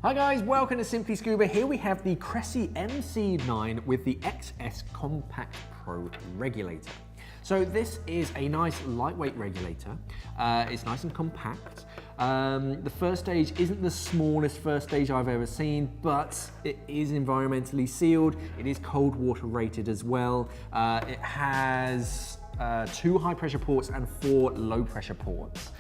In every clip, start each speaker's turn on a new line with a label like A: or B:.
A: Hi guys, welcome to Simply Scuba. Here we have the Cressi MC9 with the XS Compact Pro Regulator. So this is a nice lightweight regulator. It's nice and compact. The first stage isn't the smallest first stage I've ever seen, but it is environmentally sealed. It is cold water rated as well. It has 2 high pressure ports and 4 low pressure ports.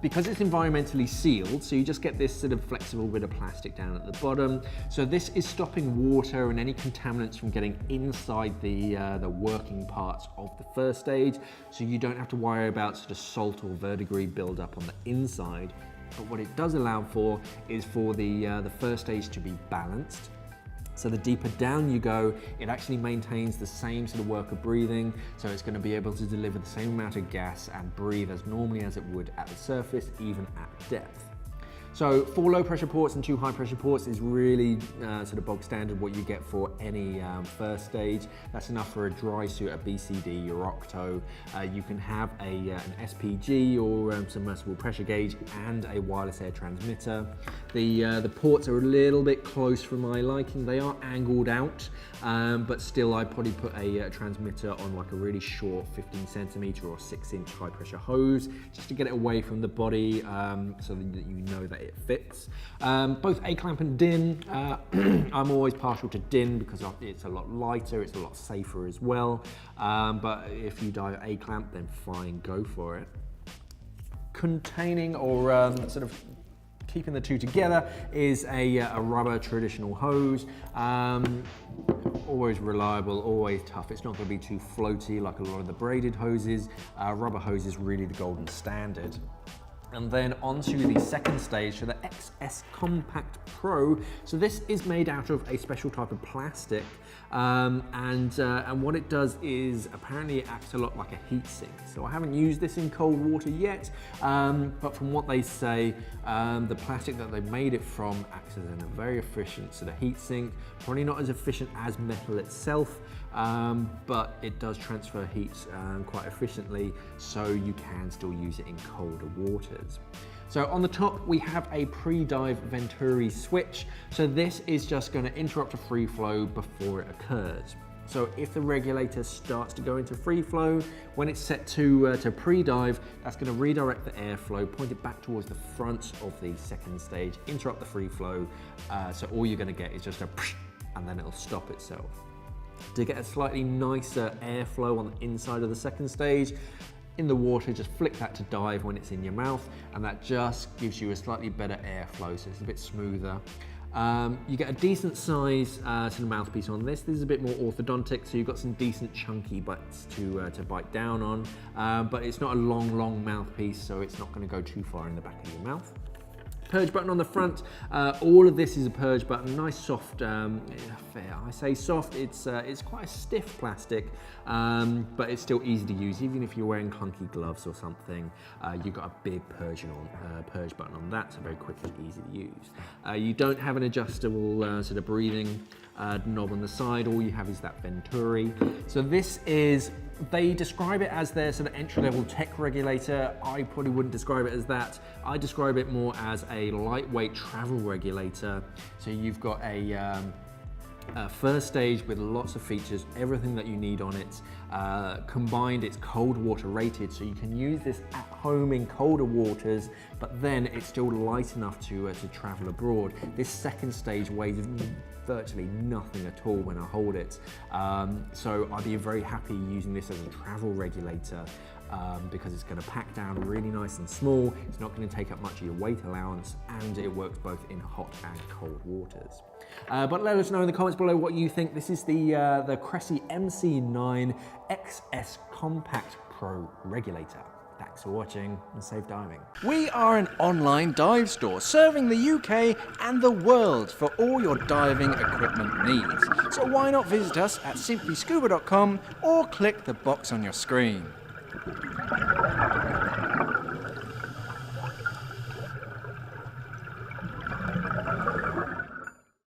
A: Because it's environmentally sealed, so you just get this sort of flexible bit of plastic down at the bottom. So this is stopping water and any contaminants from getting inside the working parts of the first stage, so you don't have to worry about sort of salt or verdigris build up on the inside. But what it does allow for is for the first stage to be balanced. So the deeper down you go, it actually maintains the same sort of work of breathing. So it's going to be able to deliver the same amount of gas and breathe as normally as it would at the surface, even at depth. So 4 low pressure ports and 2 high pressure ports is really sort of bog standard what you get for any first stage. That's enough for a dry suit, a BCD, your Octo. You can have an SPG or submersible pressure gauge and a wireless air transmitter. The ports are a little bit close for my liking. They are angled out, but still I'd probably put a transmitter on like a really short 15 centimeter or 6-inch high pressure hose, just to get it away from the body so that you know that it fits. Both A-clamp and DIN, I'm always partial to DIN because it's a lot lighter, it's a lot safer as well. But if you dive A-clamp, then fine, go for it. Containing or sort of keeping the two together is a rubber traditional hose. Always reliable, always tough. It's not going to be too floaty like a lot of the braided hoses. Rubber hose is really the golden standard. And then onto the second stage, so the XS Compact Pro. So this is made out of a special type of plastic, and what it does is apparently it acts a lot like a heat sink. So I haven't used this in cold water yet, but from what they say, the plastic that they made it from acts as a very efficient sort of heat sink. Probably not as efficient as metal itself, but it does transfer heat quite efficiently, so you can still use it in colder waters. So on the top we have a pre-dive Venturi switch. So this is just going to interrupt a free flow before it occurs. So if the regulator starts to go into free flow, when it's set to pre-dive, that's going to redirect the airflow, point it back towards the front of the second stage, interrupt the free flow. So all you're going to get is just a psh, and then it'll stop itself. To get a slightly nicer airflow on the inside of the second stage, in the water, just flick that to dive when it's in your mouth, and that just gives you a slightly better airflow, so it's a bit smoother. You get a decent size sort of mouthpiece on this. This is a bit more orthodontic, so you've got some decent chunky butts to bite down on, but it's not a long mouthpiece, so it's not going to go too far in the back of your mouth. Purge button on the front. All of this is a purge button, nice soft, I say soft, it's quite a stiff plastic, but it's still easy to use. Even if you're wearing clunky gloves or something, you've got a big purge button on that, so very quick and easy to use. You don't have an adjustable sort of breathing knob on the side. All you have is that Venturi. So this is, they describe it as their sort of entry-level tech regulator. I probably wouldn't describe it as that. I describe it more as a lightweight travel regulator. So you've got a first stage with lots of features, everything that you need on it. Combined, it's cold water rated, so you can use this at home in colder waters, but then it's still light enough to travel abroad. This second stage weighs virtually nothing at all when I hold it. So I'd be very happy using this as a travel regulator because it's going to pack down really nice and small. It's not going to take up much of your weight allowance, and it works both in hot and cold waters. But let us know in the comments below what you think. This is the Cressi MC9 XS Compact Pro Regulator. Thanks for watching and safe diving.
B: We are an online dive store serving the UK and the world for all your diving equipment needs. So why not visit us at simplyscuba.com or click the box on your screen.